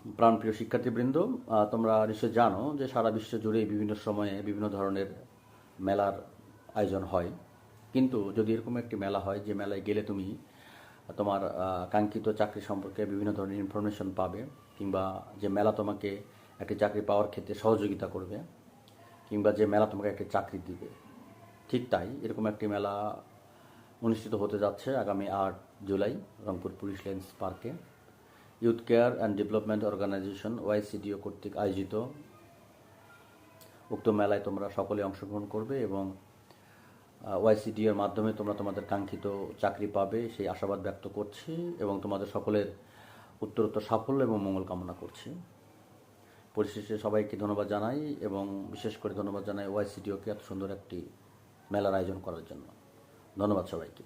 প্রাণপ্রিয় শিক্ষার্থীবৃন্দ, তোমরা নিশ্চয় জানো যে সারা বিশ্ব জুড়ে বিভিন্ন সময়ে বিভিন্ন ধরনের মেলার আয়োজন হয়। কিন্তু যদি এরকম একটি মেলা হয় যে মেলায় গেলে তুমি তোমার কাঙ্ক্ষিত চাকরি সম্পর্কে বিভিন্ন ধরনের ইনফরমেশন পাবে, কিংবা যে মেলা তোমাকে একটি চাকরি পাওয়ার ক্ষেত্রে সহযোগিতা করবে, কিংবা যে মেলা তোমাকে একটি চাকরি দিবে, ঠিক তাই এরকম একটি মেলা অনুষ্ঠিত হতে যাচ্ছে আগামী 8 জুলাই রংপুর পুলিশ লাইন্স পার্কে। Youth care and development organization YCDO কর্তৃক আয়োজিত উক্ত মেলায় তোমরা সকলে অংশগ্রহণ করবে এবং ওয়াইসিডিওর মাধ্যমে তোমরা তোমাদের কাঙ্ক্ষিত চাকরি পাবে সেই আশাবাদ ব্যক্ত করছি এবং তোমাদের সকলের উত্তরোত্তর সাফল্য এবং মঙ্গল কামনা করছি। পরিশেষে সবাইকে ধন্যবাদ জানাই এবং বিশেষ করে ধন্যবাদ জানাই ওয়াইসিডিওকে এত সুন্দর একটি মেলার আয়োজন করার জন্য। ধন্যবাদ সবাইকে।